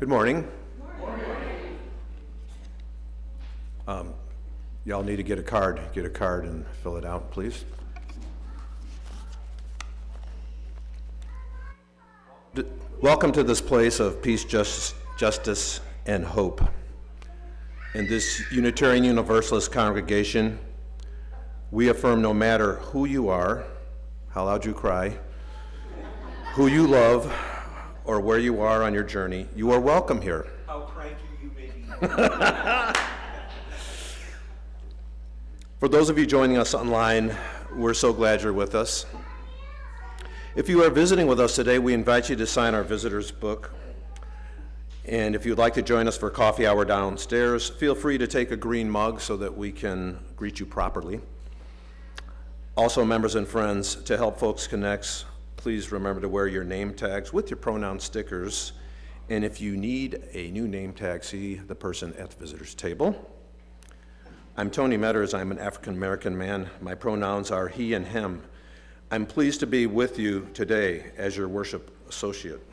Good morning. Y'all need to get a card. Get a card and fill it out, please. Welcome to this place of peace, justice, and hope. In this Unitarian Universalist congregation, we affirm no matter who you are, how loud you cry, who you love, or where you are on your journey, you are welcome here. How cranky you may be. For those of you joining us online, we're so glad you're with us. If you are visiting with us today, we invite you to sign our visitor's book. And if you'd like to join us for coffee hour downstairs, feel free to take a green mug so that we can greet you properly. Also, members and friends, to help folks connect, please remember to wear your name tags with your pronoun stickers. And if you need a new name tag, see the person at the visitor's table. I'm Tony Metters. I'm an African-American man. My pronouns are he and him. I'm pleased to be with you today as your worship associate.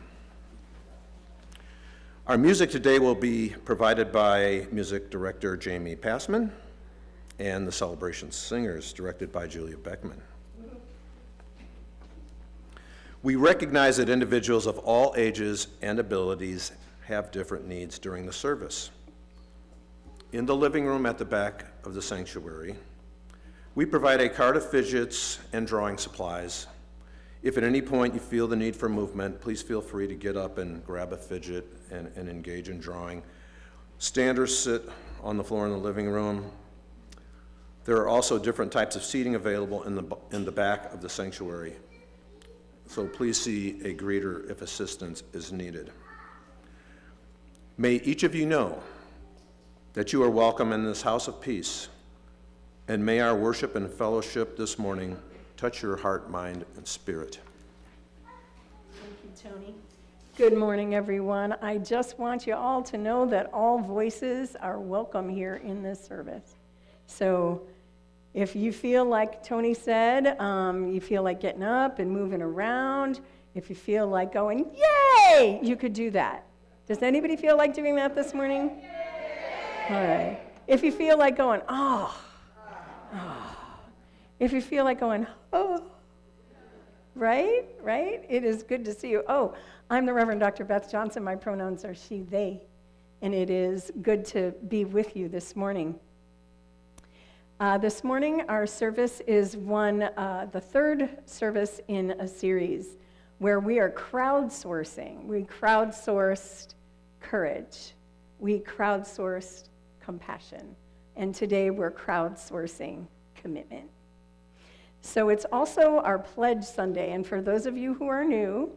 Our music today will be provided by music director Jamie Passman and the Celebration Singers, directed by Julia Beckman. We recognize that individuals of all ages and abilities have different needs during the service. In the living room at the back of the sanctuary, we provide a cart of fidgets and drawing supplies. If at any point you feel the need for movement, please feel free to get up and grab a fidget and engage in drawing. Stand or sit on the floor in the living room. There are also different types of seating available in the back of the sanctuary. So please see a greeter if assistance is needed. May each of you know that you are welcome in this house of peace, and may our worship and fellowship this morning touch your heart, mind, and spirit. Thank you, Tony. Good morning, everyone. I just want you all to know that all voices are welcome here in this service. So if you feel like Tony said, you feel like getting up and moving around, if you feel like going, yay, you could do that. Does anybody feel like doing that this morning? All right. If you feel like going, oh. If you feel like going, oh. Right? It is good to see you. Oh, I'm the Reverend Dr. Beth Johnson. My pronouns are she, they. And it is good to be with you this morning. This morning, our service is the third service in a series where we are crowdsourcing. We crowdsourced courage. We crowdsourced compassion. And today we're crowdsourcing commitment. So it's also our Pledge Sunday. And for those of you who are new,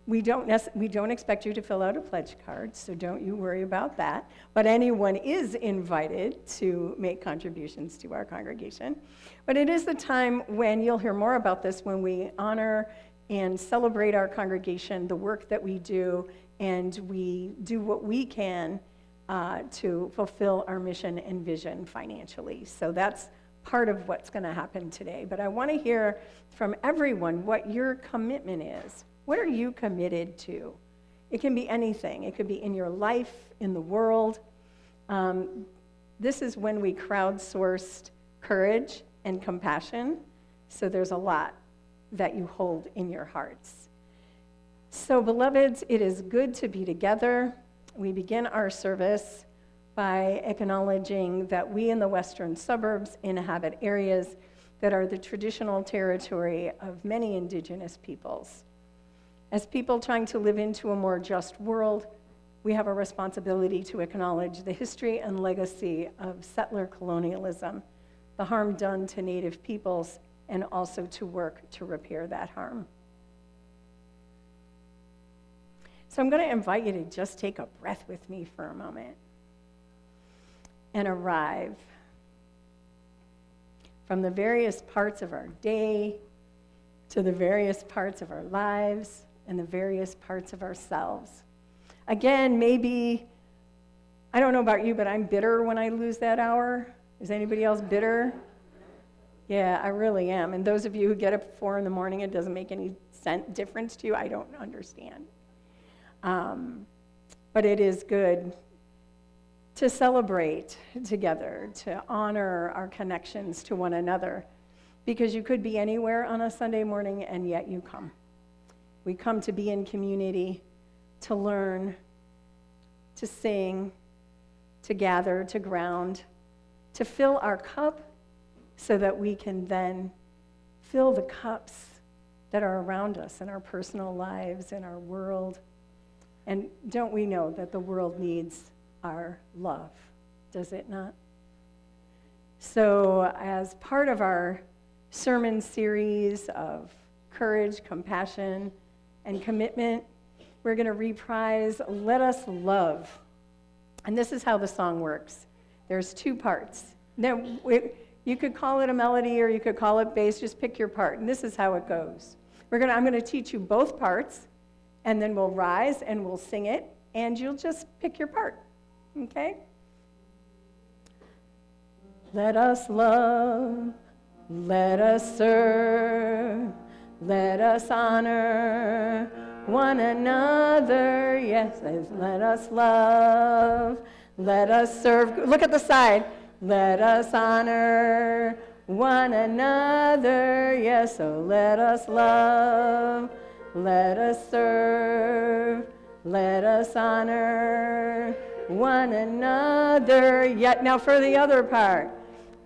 we don't expect you to fill out a pledge card, so don't you worry about that. But anyone is invited to make contributions to our congregation. But it is the time when you'll hear more about this, when we honor and celebrate our congregation, the work that we do, and we do what we can to fulfill our mission and vision financially. So that's part of what's going to happen today. But I want to hear from everyone what your commitment is. What are you committed to? It can be anything. It could be in your life, in the world. This is when we crowdsourced courage and compassion. So there's a lot that you hold in your hearts. So, beloveds, it is good to be together. We begin our service by acknowledging that we in the western suburbs inhabit areas that are the traditional territory of many indigenous peoples. As people trying to live into a more just world, we have a responsibility to acknowledge the history and legacy of settler colonialism, the harm done to Native peoples, and also to work to repair that harm. So I'm going to invite you to just take a breath with me for a moment and arrive from the various parts of our day to the various parts of our lives and the various parts of ourselves. Again, maybe, I don't know about you, but I'm bitter when I lose that hour. Is anybody else bitter? Yeah, I really am. And those of you who get up at 4 in the morning, it doesn't make any difference to you, I don't understand. but it is good to celebrate together, to honor our connections to one another, because you could be anywhere on a Sunday morning and yet you come. We come to be in community, to learn, to sing, to gather, to ground, to fill our cup so that we can then fill the cups that are around us in our personal lives, in our world. And don't we know that the world needs our love, does it not? So as part of our sermon series of courage, compassion, and commitment, we're going to reprise Let Us Love. And this is how the song works. There's two parts. Now, you could call it a melody or you could call it bass, just pick your part. And this is how it goes. I'm going to teach you both parts, and then we'll rise and we'll sing it, and you'll just pick your part. Okay? Let us love, let us serve, let us honor one another. Yes, let us love, let us serve. Look at the side. Let us honor one another. Yes, so let us love, let us serve, let us honor one another. Yet now for the other part.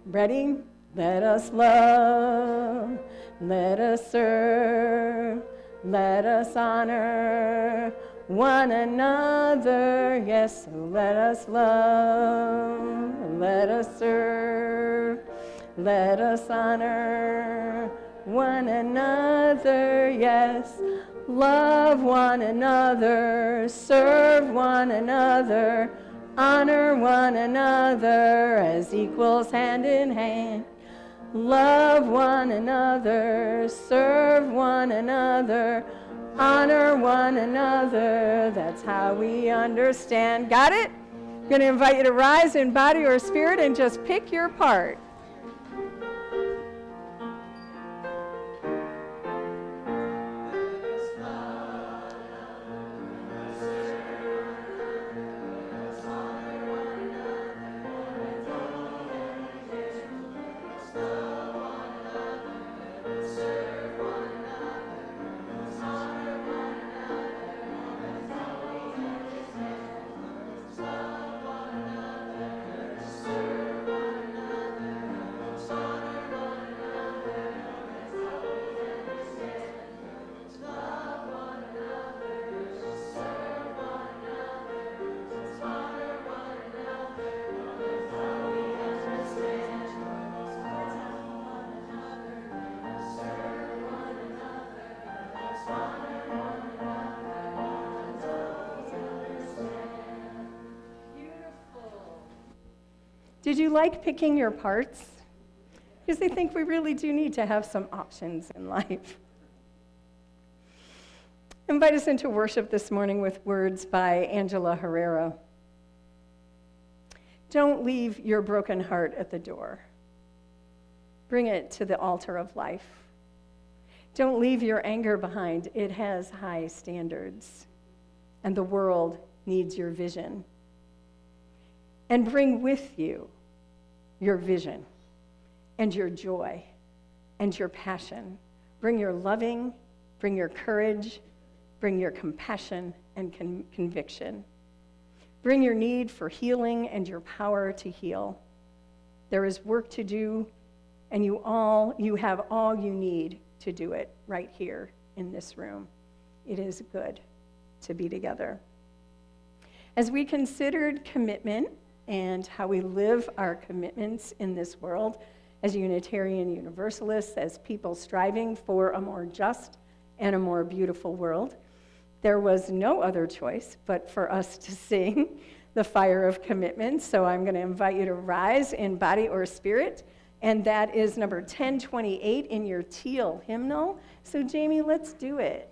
Ready? Let us love, let us serve, let us honor one another. Yes, so let us love, let us serve, let us honor one another. Yes, love one another, serve one another, honor one another as equals hand in hand. Love one another, serve one another, honor one another. That's how we understand. Got it? I'm going to invite you to rise in body or spirit and just pick your part. Did you like picking your parts? Because I think we really do need to have some options in life. Invite us into worship this morning with words by Angela Herrera. Don't leave your broken heart at the door. Bring it to the altar of life. Don't leave your anger behind. It has high standards, and the world needs your vision. And bring with you your vision and your joy and your passion. Bring your loving, bring your courage, bring your compassion and conviction. Bring your need for healing and your power to heal. There is work to do, and you have all you need to do it right here in this room. It is good to be together. As we considered commitment and how we live our commitments in this world as Unitarian Universalists, as people striving for a more just and a more beautiful world, there was no other choice but for us to sing the Fire of Commitment. So I'm going to invite you to rise in body or spirit, and that is number 1028 in your teal hymnal. So Jamie, let's do it.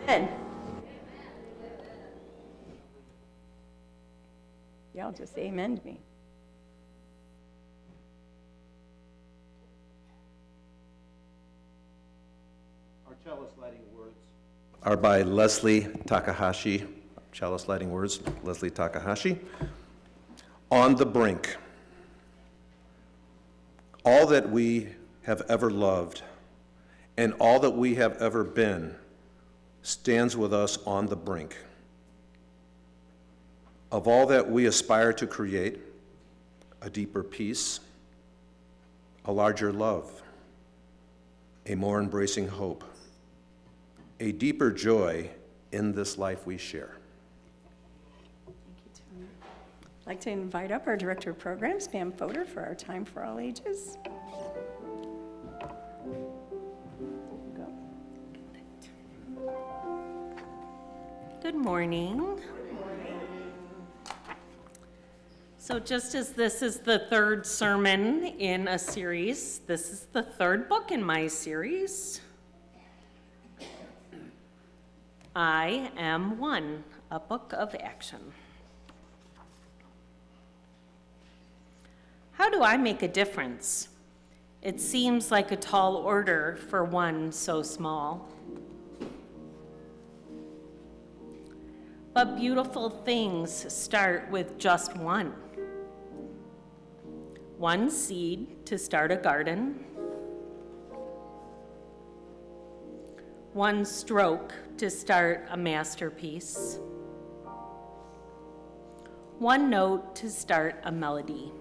Amen. Y'all just amen to me. Our chalice lighting words are by Leslie Takahashi. Chalice lighting words, Leslie Takahashi. On the brink. All that we have ever loved and all that we have ever been stands with us on the brink. Of all that we aspire to create, a deeper peace, a larger love, a more embracing hope, a deeper joy in this life we share. I'd like to invite up our Director of Programs, Pam Fodor, for our Time for All Ages. Go. Good morning. So just as this is the third sermon in a series, this is the third book in my series. I Am One, a book of action. How do I make a difference? It seems like a tall order for one so small. But beautiful things start with just one. One seed to start a garden. One stroke to start a masterpiece. One note to start a melody.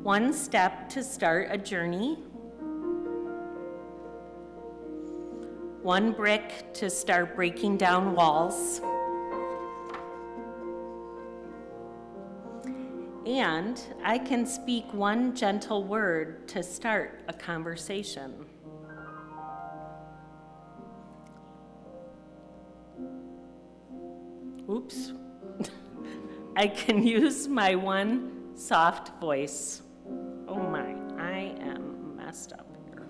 One step to start a journey. One brick to start breaking down walls. And I can speak one gentle word to start a conversation. Oops. I can use my one soft voice. Oh my, I am messed up here.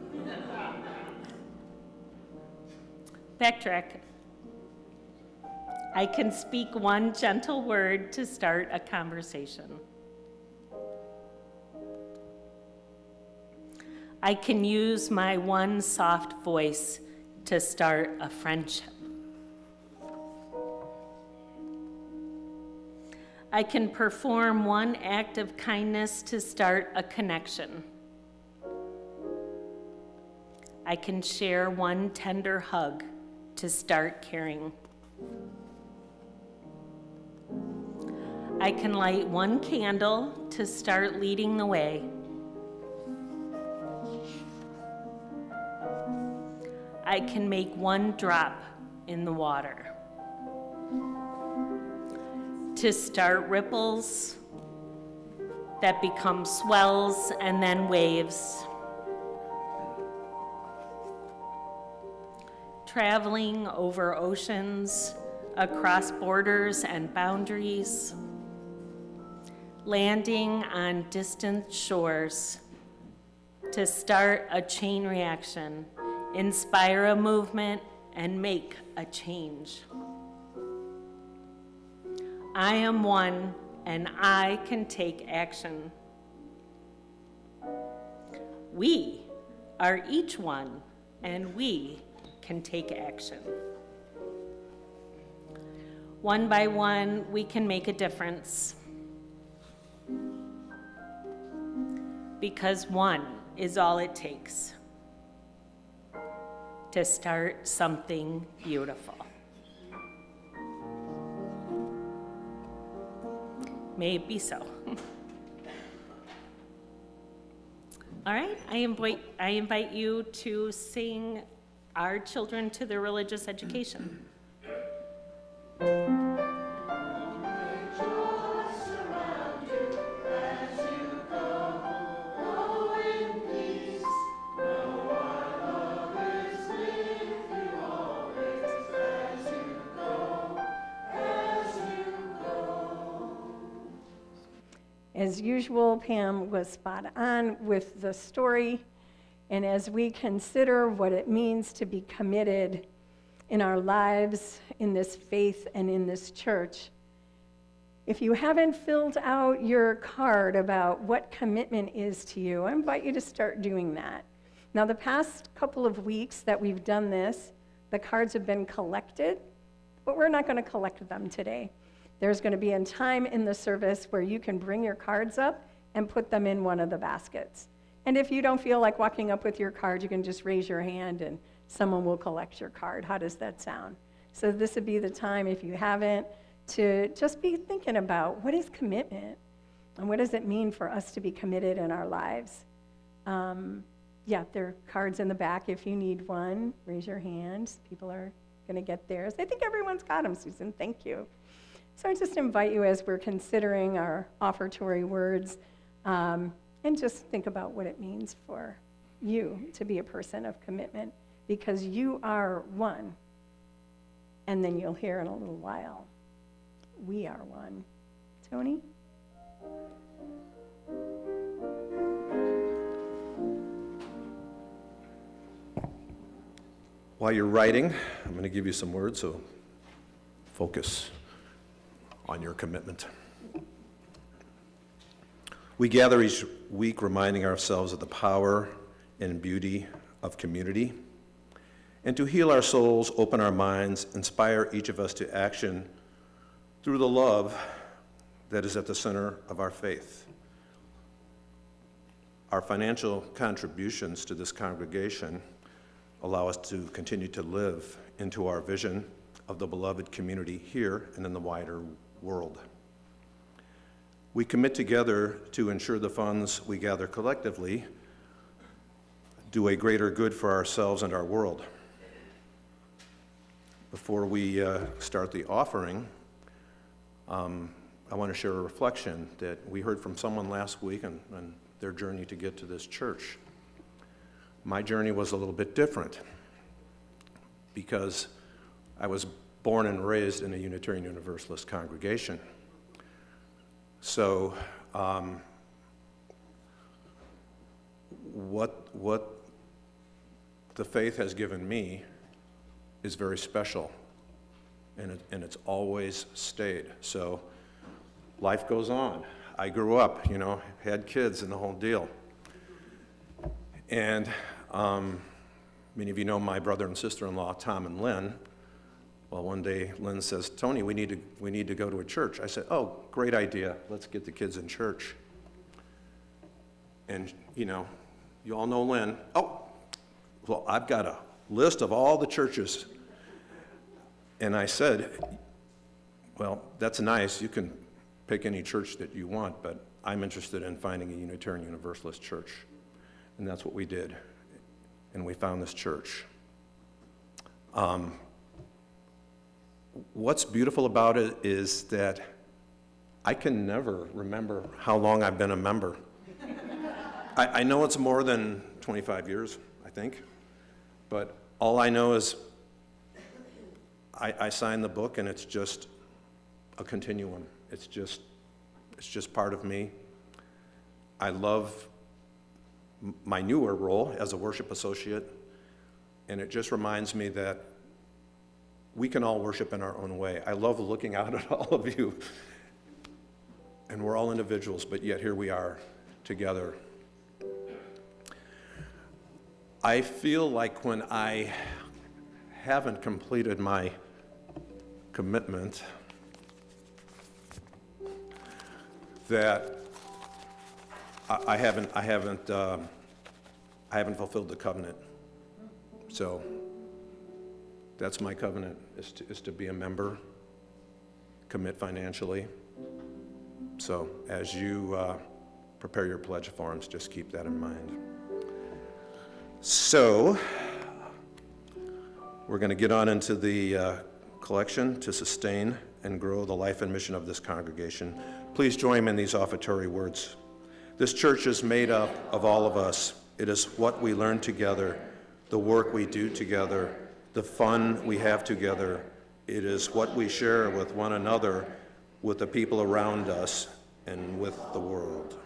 Backtrack. I can speak one gentle word to start a conversation. I can use my one soft voice to start a friendship. I can perform one act of kindness to start a connection. I can share one tender hug to start caring. I can light one candle to start leading the way. I can make one drop in the water to start ripples that become swells and then waves. Traveling over oceans, across borders and boundaries, landing on distant shores to start a chain reaction, inspire a movement, and make a change. I am one, and I can take action. We are each one, and we can take action. One by one, we can make a difference. Because one is all it takes to start something beautiful. May it be so. All right, I invite you to sing our children to their religious education. As usual, Pam was spot on with the story, And as we consider what it means to be committed in our lives, in this faith, and in this church, if you haven't filled out your card about what commitment is to you, I invite you to start doing that. Now, the past couple of weeks that we've done this, the cards have been collected, but we're not going to collect them today. There's going to be a time in the service where you can bring your cards up and put them in one of the baskets. And if you don't feel like walking up with your card, you can just raise your hand and someone will collect your card. How does that sound? So this would be the time, if you haven't, to just be thinking about what is commitment and what does it mean for us to be committed in our lives. Yeah, there are cards in the back. If you need one, raise your hand. People are going to get theirs. I think everyone's got them, Susan. Thank you. So I just invite you, as we're considering our offertory words, and just think about what it means for you to be a person of commitment, because you are one. And then you'll hear in a little while, we are one. Tony? While you're writing, I'm going to give you some words, so focus on your commitment. We gather each week reminding ourselves of the power and beauty of community, and to heal our souls, open our minds, inspire each of us to action through the love that is at the center of our faith. Our financial contributions to this congregation allow us to continue to live into our vision of the beloved community here and in the wider world. We commit together to ensure the funds we gather collectively do a greater good for ourselves and our world. Before we start the offering, I want to share a reflection that we heard from someone last week on their journey to get to this church. My journey was a little bit different because I was born and raised in a Unitarian Universalist congregation. So what the faith has given me is very special, and it's always stayed. So life goes on. I grew up, had kids and the whole deal. And many of you know my brother and sister-in-law, Tom and Lynn. Well, one day Lynn says, "Tony, we need to go to a church." I said, "Oh, great idea. Let's get the kids in church." And you all know Lynn. "Oh, well, I've got a list of all the churches." And I said, "Well, that's nice. You can pick any church that you want, but I'm interested in finding a Unitarian Universalist church." And that's what we did. And we found this church. What's beautiful about it is that I can never remember how long I've been a member. I know it's more than 25 years, I think, but all I know is I signed the book, and it's just a continuum. It's just part of me. I love my newer role as a worship associate, and it just reminds me that we can all worship in our own way. I love looking out at all of you, and we're all individuals, but yet here we are together. I feel like when I haven't completed my commitment, that I haven't fulfilled the covenant. So that's my covenant, is to be a member, commit financially. So as you prepare your pledge forms, just keep that in mind. So we're going to get on into the collection to sustain and grow the life and mission of this congregation. Please join me in these offertory words. This church is made up of all of us. It is what we learn together, the work we do together, the fun we have together. It is what we share with one another, with the people around us, and with the world.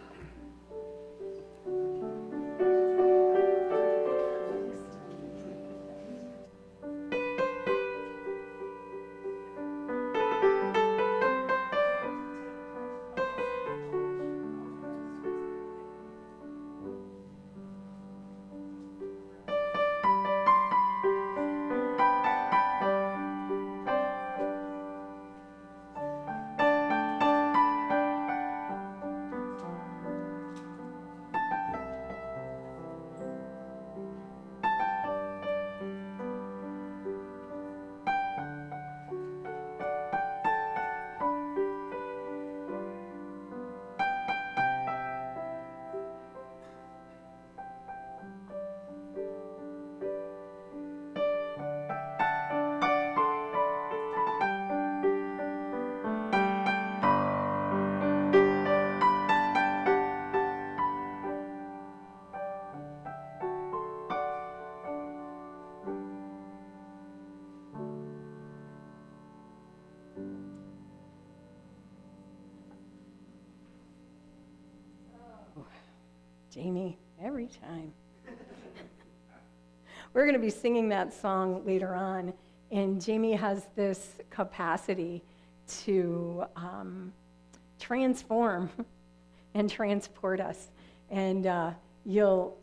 Jamie, every time. We're going to be singing that song later on, and Jamie has this capacity to transform and transport us. And you'll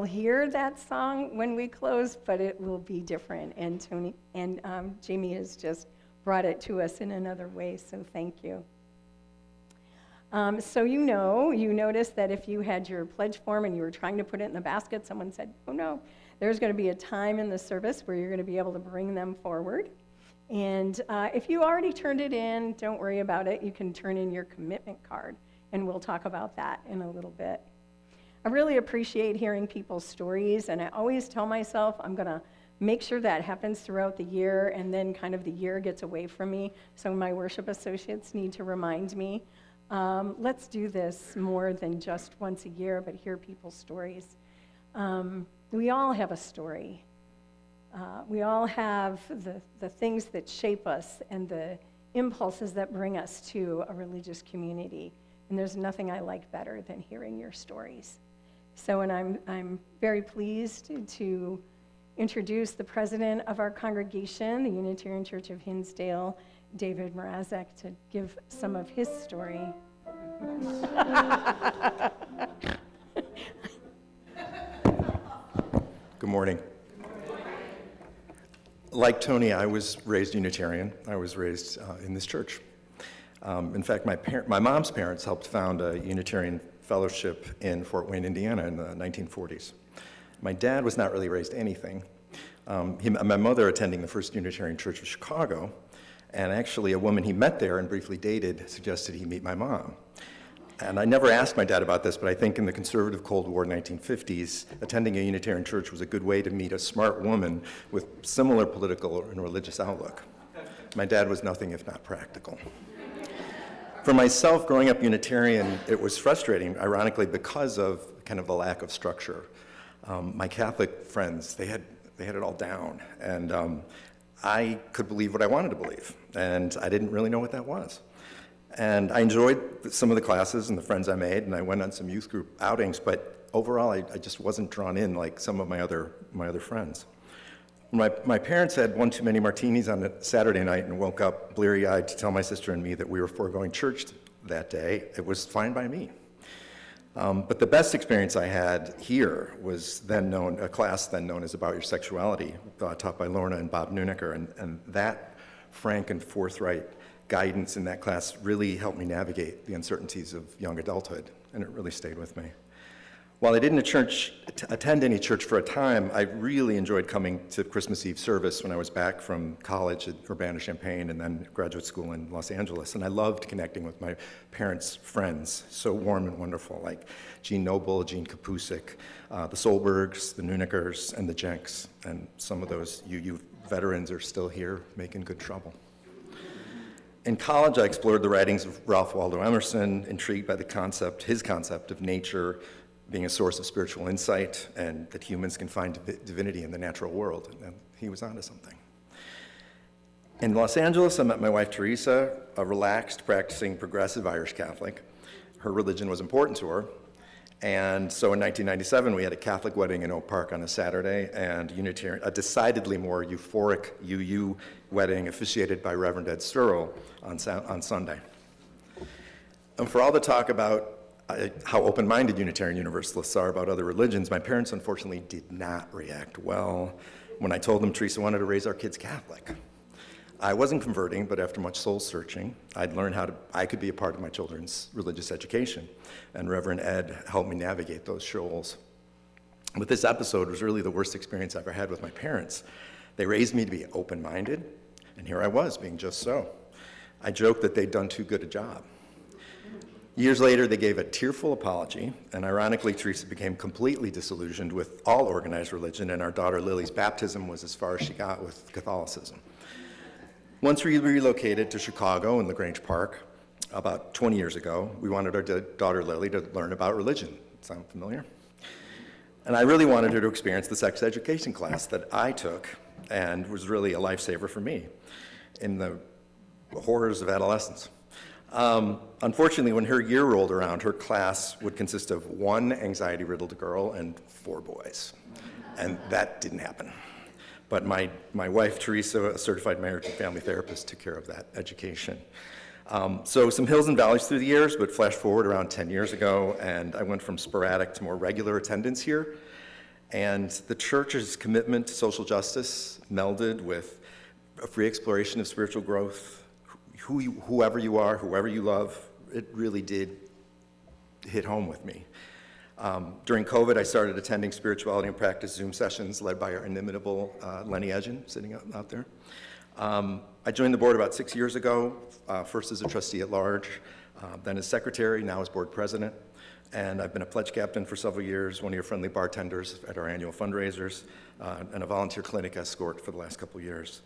hear that song when we close, but it will be different. And Jamie has just brought it to us in another way, so thank you. So you noticed that if you had your pledge form and you were trying to put it in the basket, someone said, oh no, there's going to be a time in the service where you're going to be able to bring them forward. And if you already turned it in, don't worry about it. You can turn in your commitment card, and we'll talk about that in a little bit. I really appreciate hearing people's stories, and I always tell myself I'm going to make sure that happens throughout the year, and then kind of the year gets away from me, so my worship associates need to remind me. Let's do this more than just once a year, but hear people's stories. We all have a story. We all have the things that shape us and the impulses that bring us to a religious community. And there's nothing I like better than hearing your stories. So, and I'm very pleased to introduce the president of our congregation, the Unitarian Church of Hinsdale, David Mrazek, to give some of his story. Good morning. Like Tony, I was raised Unitarian. I was raised in this church. In fact, my mom's parents helped found a Unitarian fellowship in Fort Wayne, Indiana in the 1940s. My dad was not really raised anything. My mother attending the First Unitarian Church of Chicago, and actually a woman he met there and briefly dated suggested he meet my mom. And I never asked my dad about this, but I think in the conservative Cold War 1950s, attending a Unitarian church was a good way to meet a smart woman with similar political and religious outlook. My dad was nothing if not practical. For myself, growing up Unitarian, it was frustrating, ironically, because of kind of the lack of structure. My Catholic friends, they had it all down, and I could believe what I wanted to believe, and I didn't really know what that was. And I enjoyed some of the classes and the friends I made, and I went on some youth group outings, but overall, I just wasn't drawn in like some of my other friends. My parents had one too many martinis on a Saturday night and woke up bleary-eyed to tell my sister and me that we were foregoing church that day. It was fine by me. But the best experience I had here was a class then known as About Your Sexuality, taught by Lorna and Bob Nuneker, and that frank and forthright guidance in that class really helped me navigate the uncertainties of young adulthood, and it really stayed with me. While I didn't attend any church for a time, I really enjoyed coming to Christmas Eve service when I was back from college at Urbana-Champaign and then graduate school in Los Angeles. And I loved connecting with my parents' friends, so warm and wonderful, like Jean Noble, Jean Kapusik, the Solbergs, the Nunekers, and the Jenks. And some of those UU veterans are still here making good trouble. In college, I explored the writings of Ralph Waldo Emerson, intrigued by his concept of nature being a source of spiritual insight, and that humans can find divinity in the natural world, and he was onto something. In Los Angeles, I met my wife, Teresa, a relaxed, practicing, progressive Irish Catholic. Her religion was important to her, and so in 1997, we had a Catholic wedding in Oak Park on a Saturday, and a decidedly more euphoric UU wedding officiated by Reverend Ed Sturrell on Sunday. And for all the talk about how open-minded Unitarian Universalists are about other religions, my parents unfortunately did not react well when I told them Teresa wanted to raise our kids Catholic. I wasn't converting, but after much soul-searching, I'd learned how I could be a part of my children's religious education, and Reverend Ed helped me navigate those shoals. But this episode was really the worst experience I ever had with my parents. They raised me to be open-minded, and here I was, being just so. I joked that they'd done too good a job. Years later, they gave a tearful apology, and ironically, Teresa became completely disillusioned with all organized religion, and our daughter Lily's baptism was as far as she got with Catholicism. Once we relocated to Chicago in LaGrange Park, about 20 years ago, we wanted our daughter Lily to learn about religion. Sound familiar? And I really wanted her to experience the sex education class that I took, and was really a lifesaver for me in the horrors of adolescence. Unfortunately, when her year rolled around, her class would consist of 1 anxiety-riddled girl and 4 boys. And that didn't happen. But my wife, Teresa, a certified marriage and family therapist, took care of that education. So some hills and valleys through the years, but flash forward around 10 years ago, and I went from sporadic to more regular attendance here. And the church's commitment to social justice melded with a free exploration of spiritual growth, whoever you are, whoever you love. It really did hit home with me. During COVID, I started attending spirituality and practice Zoom sessions led by our inimitable Lenny Edgen, sitting out there. I joined the board about 6 years ago, first as a trustee at large, then as secretary, now as board president. And I've been a pledge captain for several years, one of your friendly bartenders at our annual fundraisers, and a volunteer clinic escort for the last couple of years.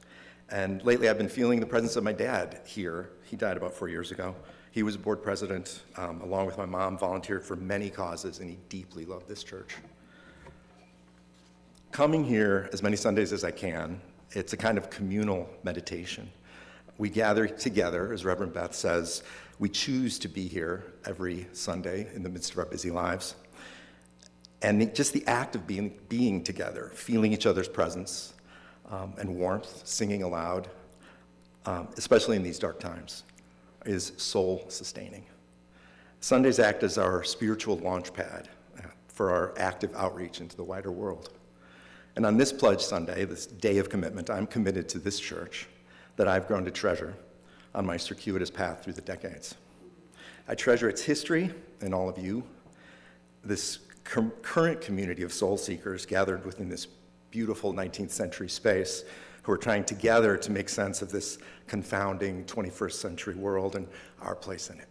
And lately I've been feeling the presence of my dad here. He died about 4 years ago. He was a board president, along with my mom, volunteered for many causes, and he deeply loved this church. Coming here as many Sundays as I can, it's a kind of communal meditation. We gather together, as Reverend Beth says, we choose to be here every Sunday in the midst of our busy lives. And just the act of being together, feeling each other's presence and warmth, singing aloud, especially in these dark times, is soul-sustaining. Sundays act as our spiritual launch pad for our active outreach into the wider world. And on this Pledge Sunday, this day of commitment, I'm committed to this church that I've grown to treasure on my circuitous path through the decades. I treasure its history and all of you, this current community of soul seekers gathered within this beautiful 19th century space who are trying together to make sense of this confounding 21st century world and our place in it.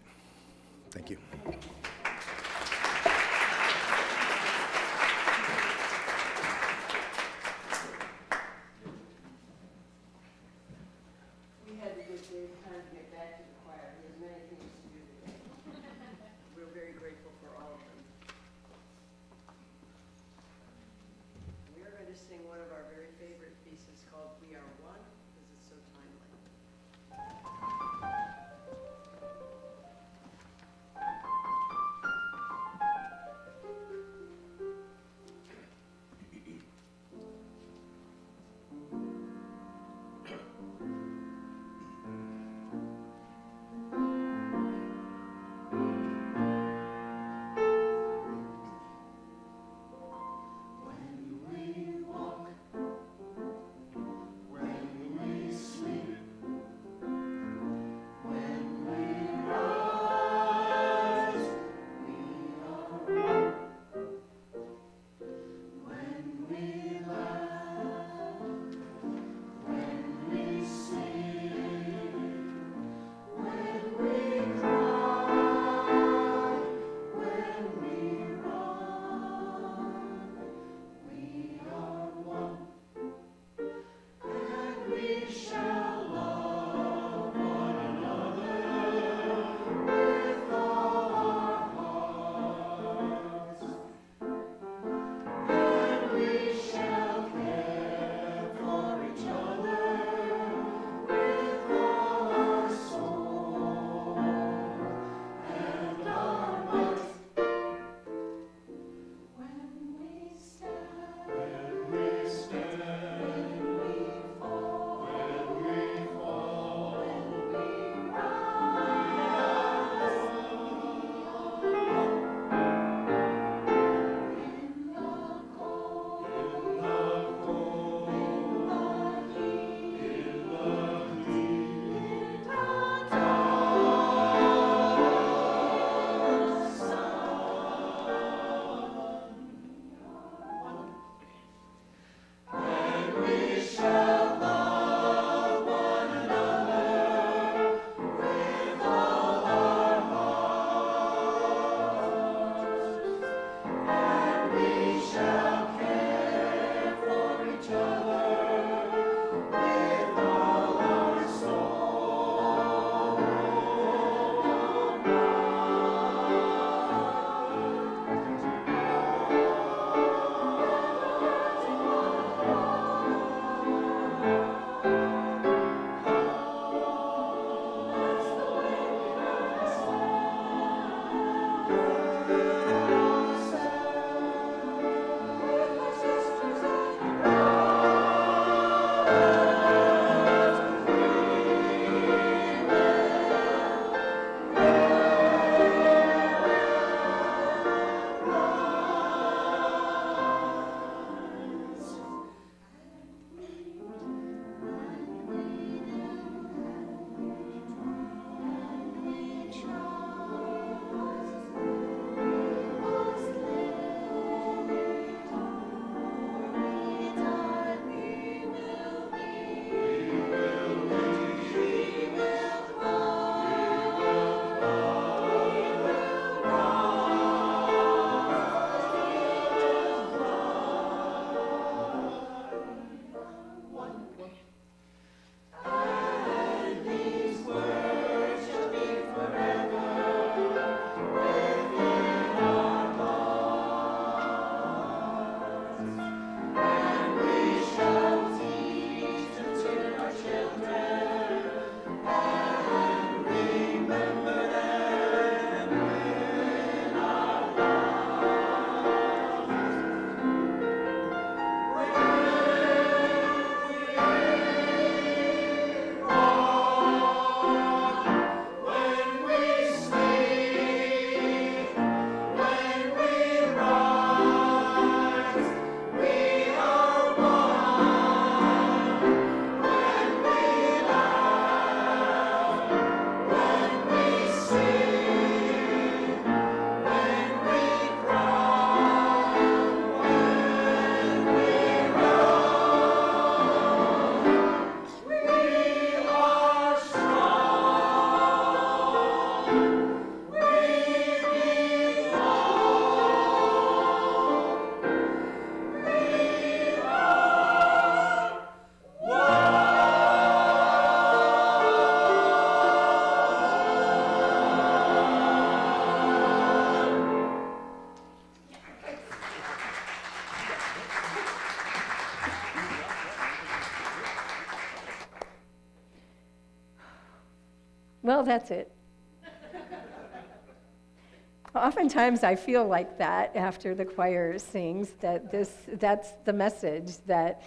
Thank you. We had to give Dave time to get back to the choir. He has many things to do today. We're very grateful for all of them. We are going to sing one of our very favorite pieces called We Are One, because it's so timely. Well, that's it. Oftentimes I feel like that after the choir sings, that's the message, that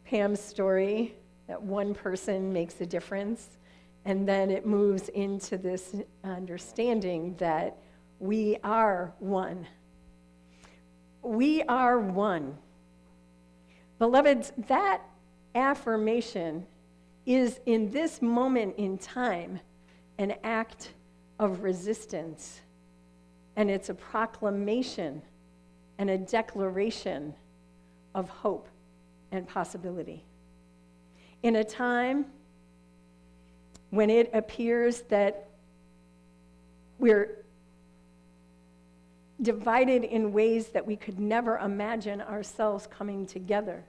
Pam's story, that one person makes a difference, and then it moves into this understanding that we are one. We are one. Beloveds, that affirmation is in this moment in time an act of resistance. And it's a proclamation and a declaration of hope and possibility. In a time when it appears that we're divided in ways that we could never imagine ourselves coming together,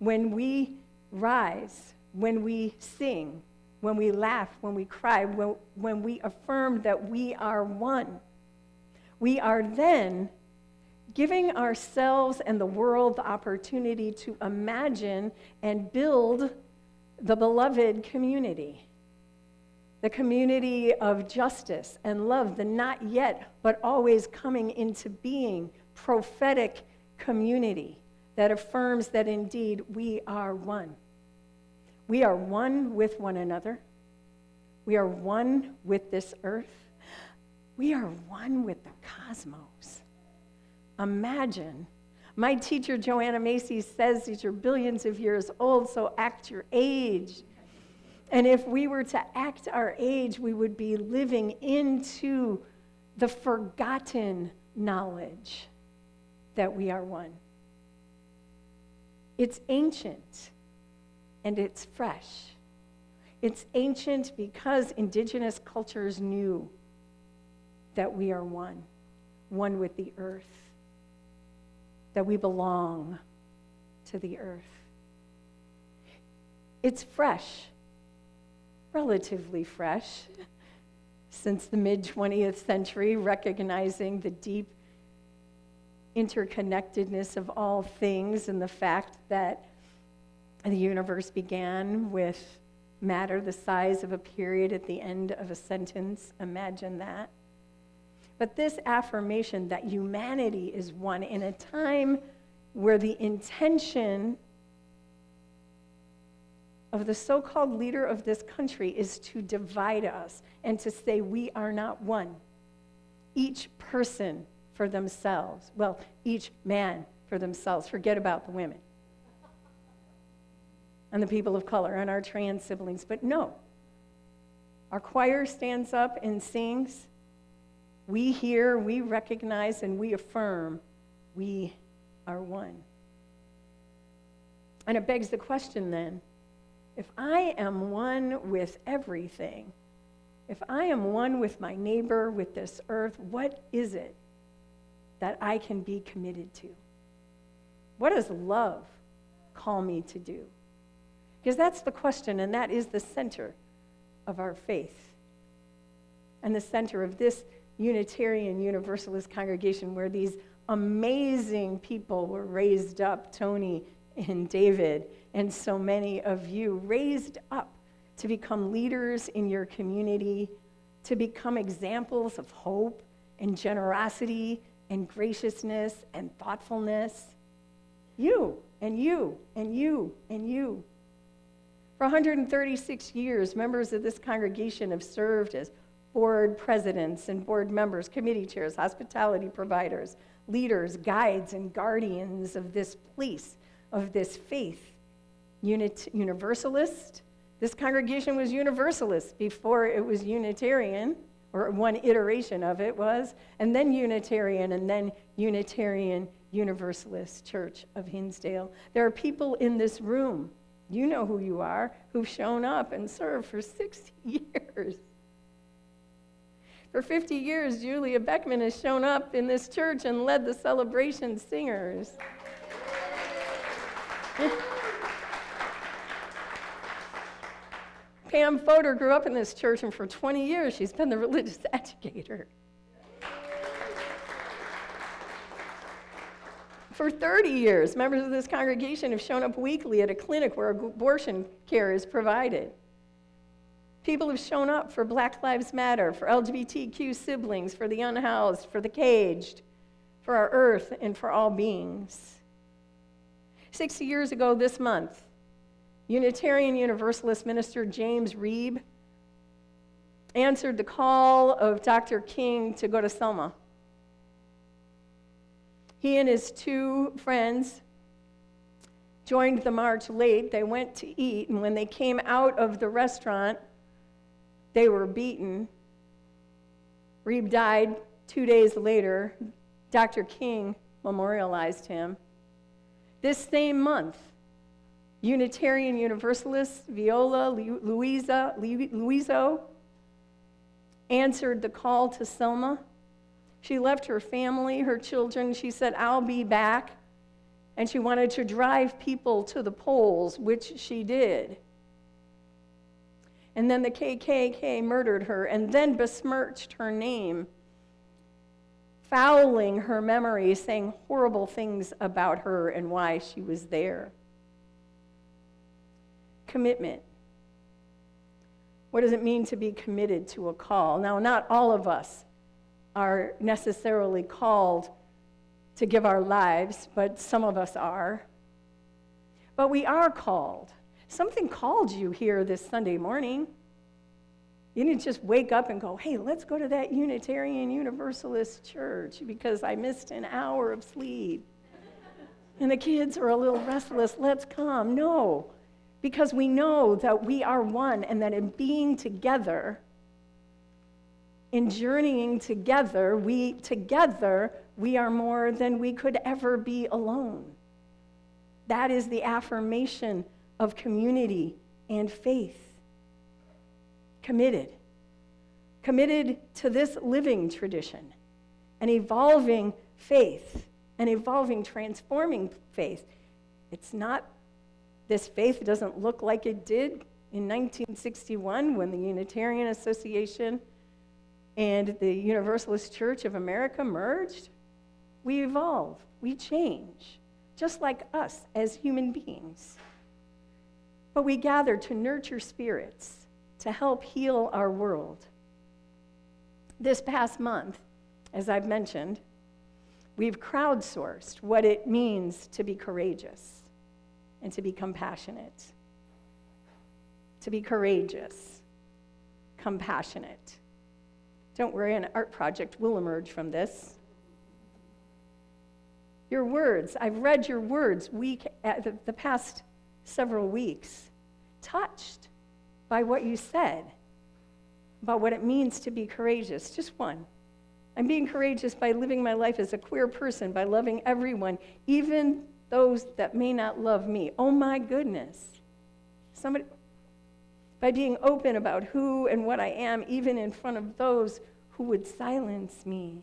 when we rise, when we sing, when we laugh, when we cry, when we affirm that we are one, we are then giving ourselves and the world the opportunity to imagine and build the beloved community, the community of justice and love, the not yet but always coming into being prophetic community that affirms that indeed we are one. We are one with one another. We are one with this earth. We are one with the cosmos. Imagine. My teacher, Joanna Macy, says these are billions of years old, so act your age. And if we were to act our age, we would be living into the forgotten knowledge that we are one. It's ancient and it's fresh. It's ancient because indigenous cultures knew that we are one with the earth, that we belong to the earth. It's fresh, relatively fresh, since the mid-20th century, recognizing the deep interconnectedness of all things and the fact that the universe began with matter the size of a period at the end of a sentence. Imagine that. But this affirmation that humanity is one in a time where the intention of the so-called leader of this country is to divide us and to say we are not one. Each person for themselves. Well, each man for themselves. Forget about the women and the people of color and our trans siblings. But no, our choir stands up and sings. We hear, we recognize, and we affirm we are one. And it begs the question then, if I am one with everything, if I am one with my neighbor, with this earth, what is it that I can be committed to? What does love call me to do? Because that's the question, and that is the center of our faith. And the center of this Unitarian Universalist congregation where these amazing people were raised up, Tony and David, and so many of you raised up to become leaders in your community, to become examples of hope and generosity and graciousness and thoughtfulness. You and you and you and you. For 136 years, members of this congregation have served as board presidents and board members, committee chairs, hospitality providers, leaders, guides, and guardians of this place, of this faith. Universalist. This congregation was Universalist before it was Unitarian, or one iteration of it was, and then Unitarian, and then Unitarian Universalist Church of Hinsdale. There are people in this room, you know who you are, who've shown up and served for 60 years. For 50 years, Julia Beckman has shown up in this church and led the celebration singers. Pam Fodor grew up in this church, and for 20 years, she's been the religious educator. For 30 years, members of this congregation have shown up weekly at a clinic where abortion care is provided. People have shown up for Black Lives Matter, for LGBTQ siblings, for the unhoused, for the caged, for our earth, and for all beings. 60 years ago this month, Unitarian Universalist minister James Reeb answered the call of Dr. King to go to Selma. He and his two friends joined the march late. They went to eat, and when they came out of the restaurant, they were beaten. Reeb died 2 days later. Dr. King memorialized him. This same month, Unitarian Universalist Viola Luizo answered the call to Selma. She left her family, her children. She said, "I'll be back." And she wanted to drive people to the polls, which she did. And then the KKK murdered her and then besmirched her name, fouling her memory, saying horrible things about her and why she was there. Commitment. What does it mean to be committed to a call? Now, not all of us are necessarily called to give our lives, but some of us are. But we are called. Something called you here this Sunday morning. You didn't just wake up and go, "Hey, let's go to that Unitarian Universalist church because I missed an hour of sleep. And the kids are a little restless, let's come." No, because we know that we are one and that in being together, in journeying together, we are more than we could ever be alone. That is the affirmation of community and faith. Committed to this living tradition, an evolving faith, an evolving, transforming faith. It's not, this faith doesn't look like it did in 1961 when the Unitarian Association and the Universalist Church of America merged. We evolve, we change, just like us as human beings. But we gather to nurture spirits, to help heal our world. This past month, as I've mentioned, we've crowdsourced what it means to be courageous and to be compassionate. To be courageous, compassionate. Don't worry, an art project will emerge from this. Your words, I've read your words the past several weeks, touched by what you said about what it means to be courageous. Just one. I'm being courageous by living my life as a queer person, by loving everyone, even those that may not love me. Oh my goodness. By being open about who and what I am, even in front of those who would silence me.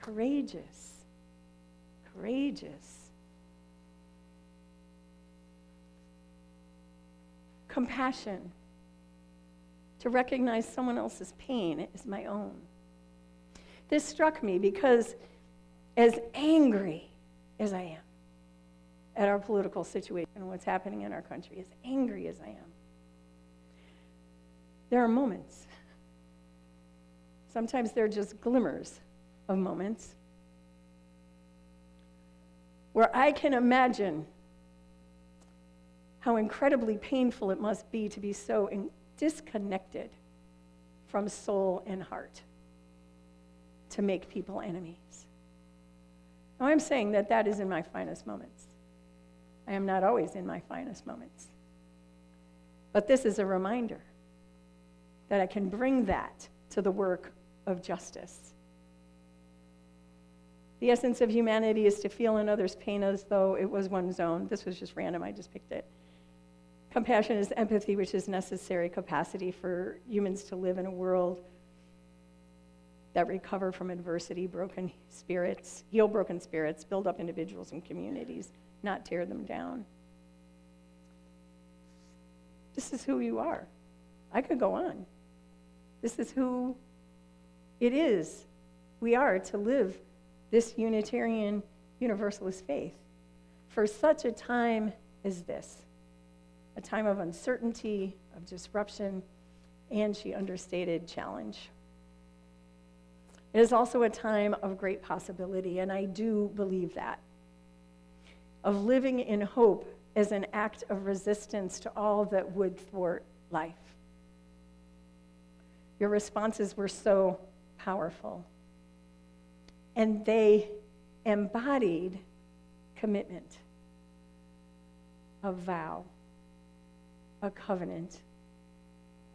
Courageous. Courageous. Compassion, to recognize someone else's pain as my own. This struck me because as angry as I am at our political situation and what's happening in our country, as angry as I am, there are moments. Sometimes they're just glimmers of moments where I can imagine how incredibly painful it must be to be so disconnected from soul and heart to make people enemies. Now, I'm saying that that is in my finest moments. I am not always in my finest moments. But this is a reminder that I can bring that to the work of justice. The essence of humanity is to feel another's pain as though it was one's own. This was just random, I just picked it. Compassion is empathy, which is necessary capacity for humans to live in a world that recover from adversity, broken spirits, heal broken spirits, build up individuals and communities, not tear them down. This is who you are. I could go on. This is who it is we are to live this Unitarian Universalist faith for such a time as this. A time of uncertainty, of disruption, and she understated challenge. It is also a time of great possibility, and I do believe that, of living in hope as an act of resistance to all that would thwart life. Your responses were so powerful, and they embodied commitment, a vow, a covenant,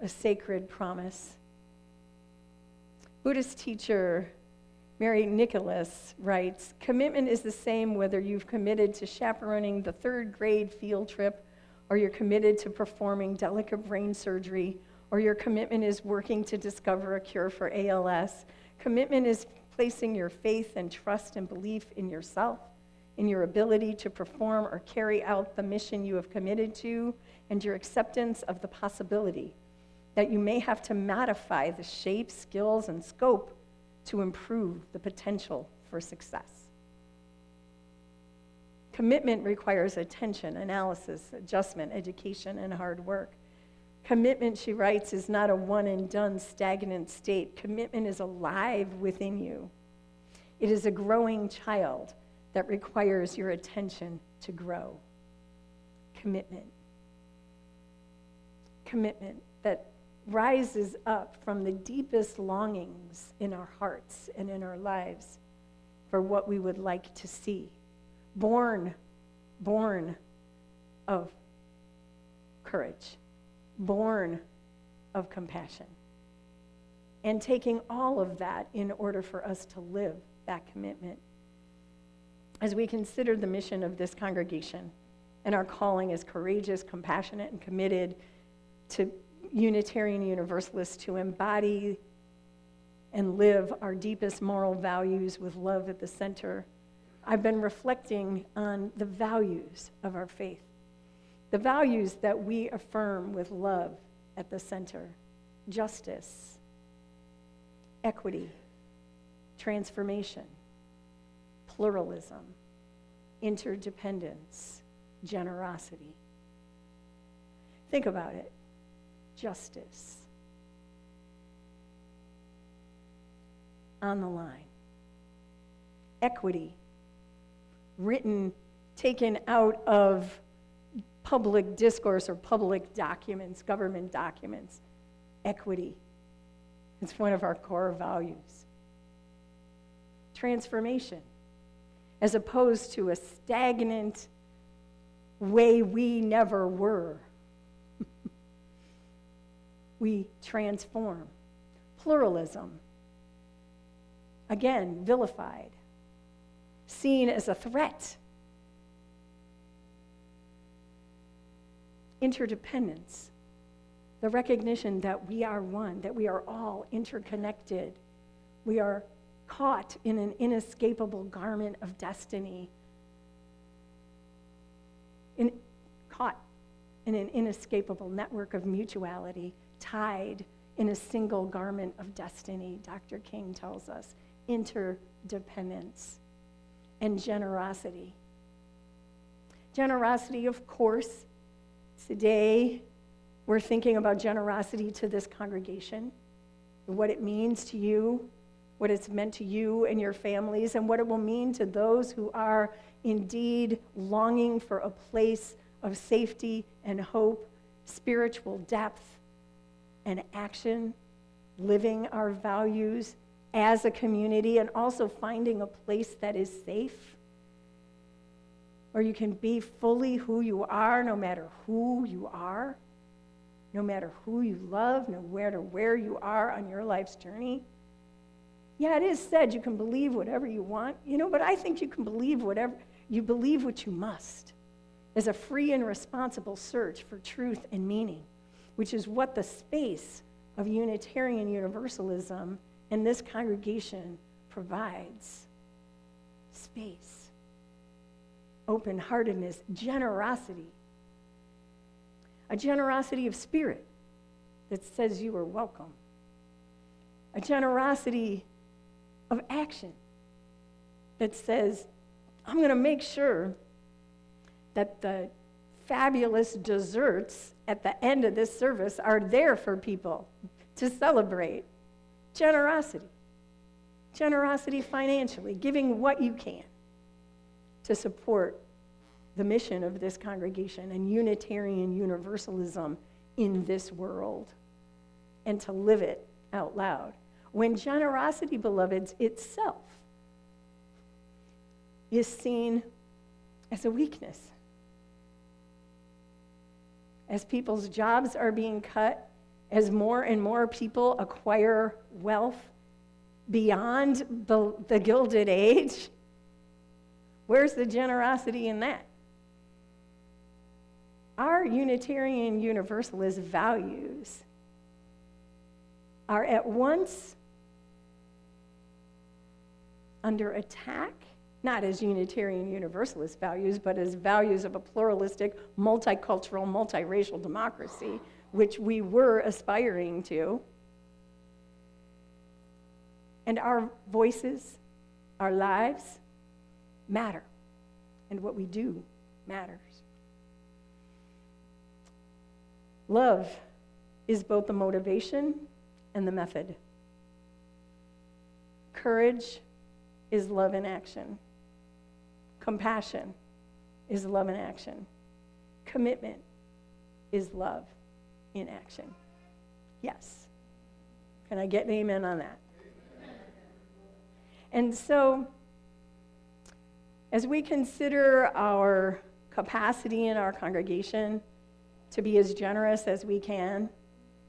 a sacred promise. Buddhist teacher Mary Nicholas writes, commitment is the same whether you've committed to chaperoning the 3rd grade field trip, or you're committed to performing delicate brain surgery, or your commitment is working to discover a cure for ALS. Commitment is placing your faith and trust and belief in yourself, in your ability to perform or carry out the mission you have committed to, and your acceptance of the possibility that you may have to modify the shape, skills, and scope to improve the potential for success. Commitment requires attention, analysis, adjustment, education, and hard work. Commitment, she writes, is not a one-and-done stagnant state. Commitment is alive within you. It is a growing child that requires your attention to grow. Commitment. Commitment that rises up from the deepest longings in our hearts and in our lives for what we would like to see. Born of courage, born of compassion, and taking all of that in order for us to live that commitment. As we consider the mission of this congregation and our calling as courageous, compassionate, and committed to Unitarian Universalists to embody and live our deepest moral values with love at the center, I've been reflecting on the values of our faith, the values that we affirm with love at the center: justice, equity, transformation, pluralism, interdependence, generosity. Think about it. Justice. On the line. Equity. Written, taken out of public discourse or public documents, government documents. Equity. It's one of our core values. Transformation. As opposed to a stagnant way we never were. We transform. Pluralism, again, vilified, seen as a threat. Interdependence, the recognition that we are one, that we are all interconnected. We are caught in an inescapable garment of destiny, caught in an inescapable network of mutuality, tied in a single garment of destiny, Dr. King tells us. Interdependence and generosity. Generosity, of course, today we're thinking about generosity to this congregation, what it means to you, what it's meant to you and your families, and what it will mean to those who are indeed longing for a place of safety and hope, spiritual depth, and action, living our values as a community, and also finding a place that is safe, where you can be fully who you are, no matter who you are, no matter who you love, no matter where you are on your life's journey. Yeah, it is said you can believe whatever you want, but I think you can believe whatever, you believe what you must, as a free and responsible search for truth and meaning, which is what the space of Unitarian Universalism and this congregation provides. Space, open-heartedness, generosity, a generosity of spirit that says you are welcome, a generosity of action that says, I'm going to make sure that the fabulous desserts at the end of this service are there for people to celebrate. Generosity. Generosity financially, giving what you can to support the mission of this congregation and Unitarian Universalism in this world, and to live it out loud. When generosity, beloveds, itself is seen as a weakness, as people's jobs are being cut, as more and more people acquire wealth beyond the Gilded Age, where's the generosity in that? Our Unitarian Universalist values are at once under attack, not as Unitarian Universalist values, but as values of a pluralistic, multicultural, multiracial democracy, which we were aspiring to. And our voices, our lives matter, and what we do matters. Love is both the motivation and the method. Courage is love in action. Compassion is love in action. Commitment is love in action. Yes. Can I get an amen on that? And so, as we consider our capacity in our congregation to be as generous as we can,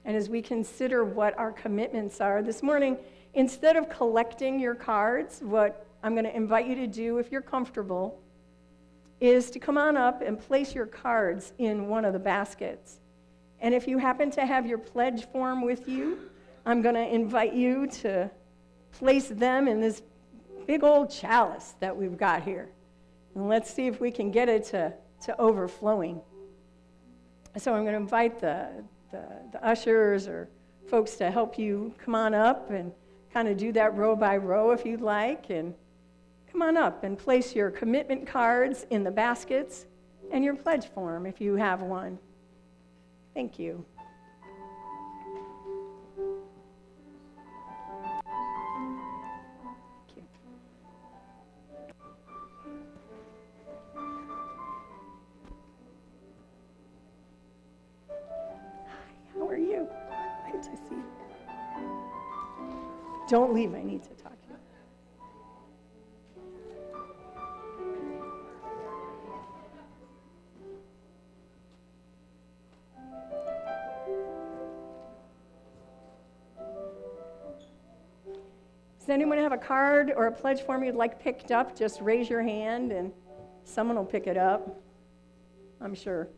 and as we consider what our commitments are this morning, instead of collecting your cards, what I'm going to invite you to do, if you're comfortable, is to come on up and place your cards in one of the baskets. And if you happen to have your pledge form with you, I'm going to invite you to place them in this big old chalice that we've got here. And let's see if we can get it to overflowing. So I'm going to invite the ushers or folks to help you come on up and kind of do that row by row if you'd like. And come on up and place your commitment cards in the baskets and your pledge form if you have one. Thank you. How are you? Good to see you. Don't leave, I need to talk to you. Does anyone have a card or a pledge form you'd like picked up? Just raise your hand and someone will pick it up, I'm sure.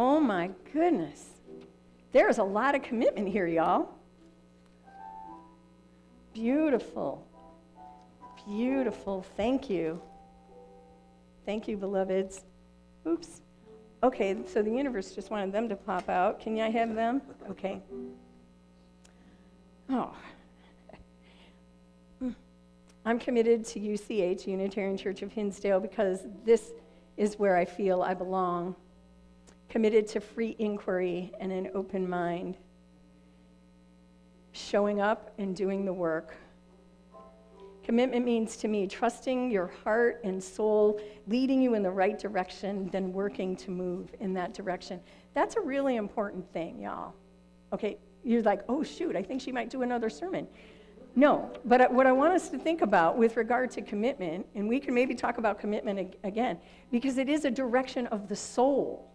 Oh my goodness. There's a lot of commitment here, y'all. Beautiful. Beautiful. Thank you. Thank you, beloveds. Oops. Okay, so the universe just wanted them to pop out. Can I have them? Okay. Oh. I'm committed to UCH, Unitarian Church of Hinsdale, because this is where I feel I belong. Committed to free inquiry and an open mind, showing up and doing the work. Commitment means to me trusting your heart and soul, leading you in the right direction, then working to move in that direction. That's a really important thing, y'all. Okay, you're like, oh shoot, I think she might do another sermon. No, but what I want us to think about with regard to commitment, and we can maybe talk about commitment again, because it is a direction of the soul.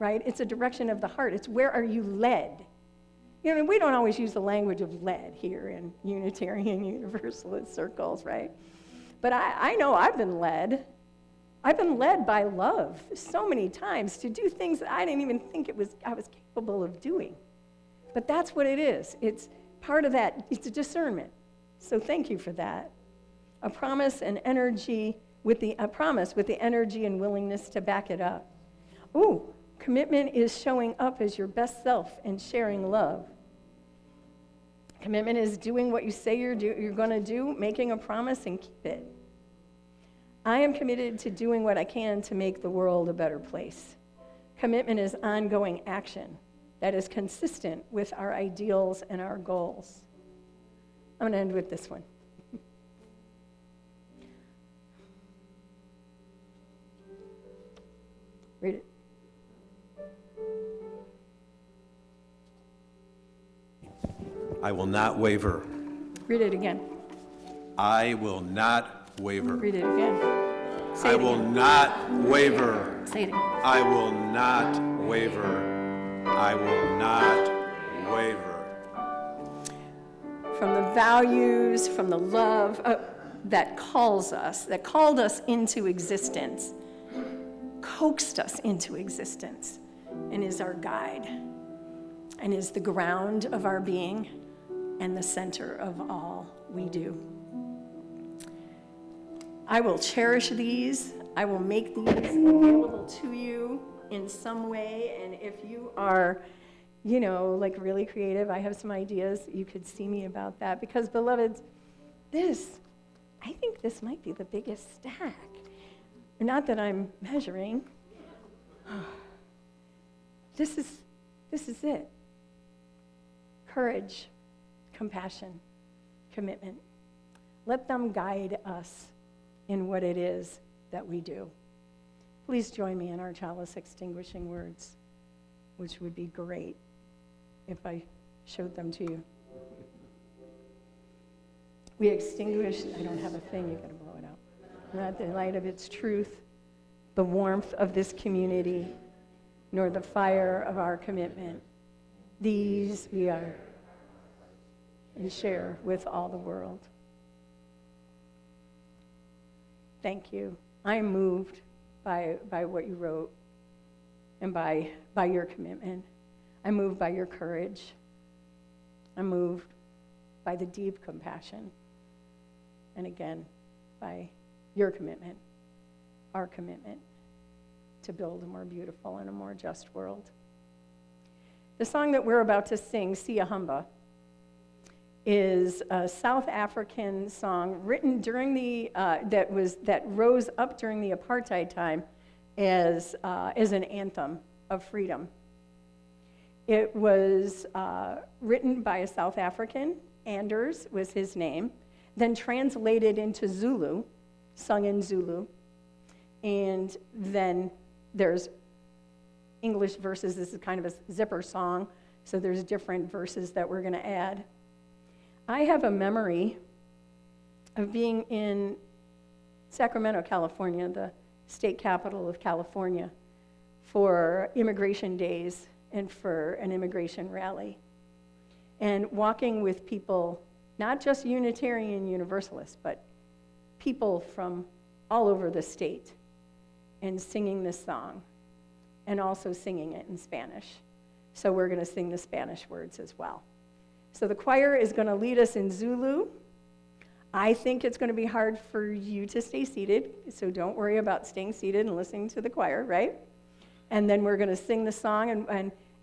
Right? It's a direction of the heart. It's where are you led? You know, we don't always use the language of led here in Unitarian Universalist circles, right? But I know I've been led. I've been led by love so many times to do things that I didn't even think I was capable of doing. But that's what it is. It's part of that is discernment. So thank you for that. A promise and energy with the energy and willingness to back it up. Ooh, commitment is showing up as your best self and sharing love. Commitment is doing what you say you're going to do, making a promise and keep it. I am committed to doing what I can to make the world a better place. Commitment is ongoing action that is consistent with our ideals and our goals. I'm going to end with this one. Read it. I will not waver. Read it again. I will not waver. Read it again. Say I it will again. not waver. Say it again. I will not waver. I will not waver. From the values, from the love that called us into existence, coaxed us into existence, and is our guide, and is the ground of our being, and the center of all we do. I will cherish these. I will make these available to you in some way, and if you are, like really creative, I have some ideas. You could see me about that, because, beloveds, I think this might be the biggest stack. Not that I'm measuring. This is it. Courage, compassion, commitment. Let them guide us in what it is that we do. Please join me in our chalice extinguishing words, which would be great if I showed them to you. We extinguish, I don't have a thing, you gotta blow it out. Not the light of its truth, the warmth of this community, nor the fire of our commitment. These we are and share with all the world. Thank you. I am moved by what you wrote and by your commitment. I'm moved by your courage. I'm moved by the deep compassion. And again, by your commitment, our commitment to build a more beautiful and a more just world. The song that we're about to sing, Siyahamba, is a South African song written during that rose up during the apartheid time as an anthem of freedom. It was written by a South African, Anders was his name, then translated into Zulu, sung in Zulu, and then there's English verses. This is kind of a zipper song, so there's different verses that we're going to add. I have a memory of being in Sacramento, California, the state capital of California, for immigration days and for an immigration rally, and walking with people, not just Unitarian Universalists, but people from all over the state, and singing this song, and also singing it in Spanish. So we're going to sing the Spanish words as well. So the choir is going to lead us in Zulu. I think it's going to be hard for you to stay seated, so don't worry about staying seated and listening to the choir, right? And then we're going to sing the song,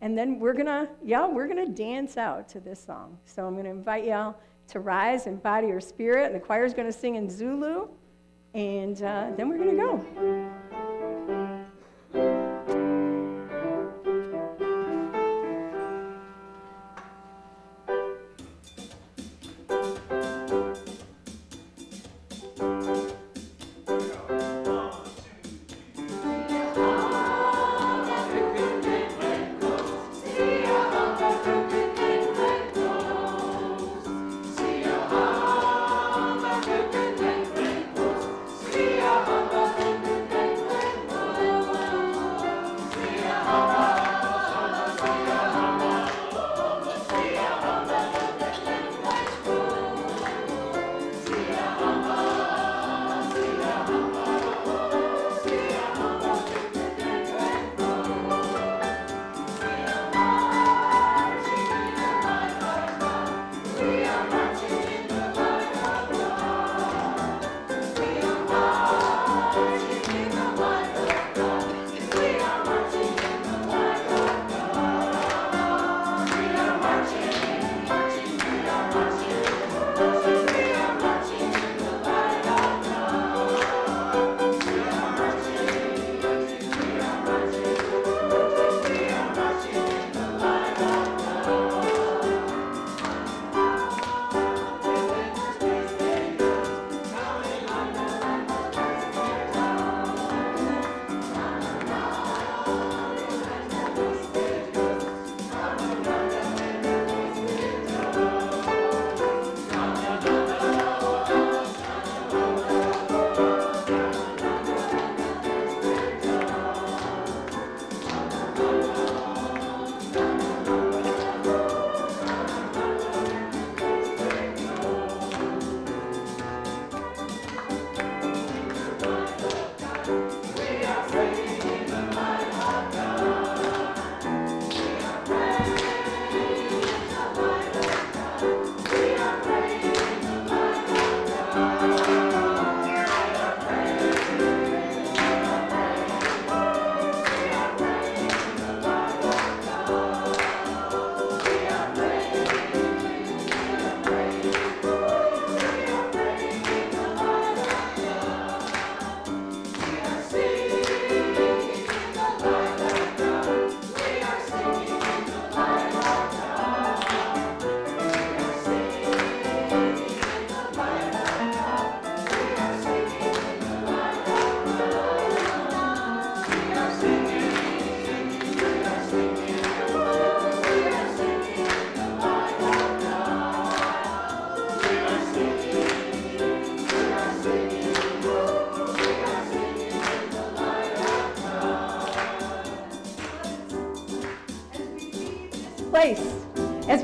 and then we're going to dance out to this song. So I'm going to invite y'all to rise in body or spirit, and the choir is going to sing in Zulu, and then we're going to go.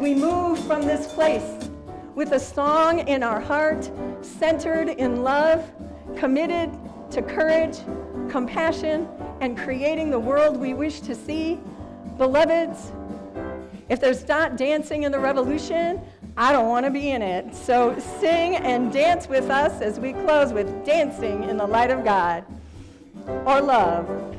we move from this place with a song in our heart, centered in love, committed to courage, compassion, and creating the world we wish to see. Beloveds, if there's not dancing in the revolution, I don't want to be in it. So sing and dance with us as we close with Dancing in the Light of God, or love.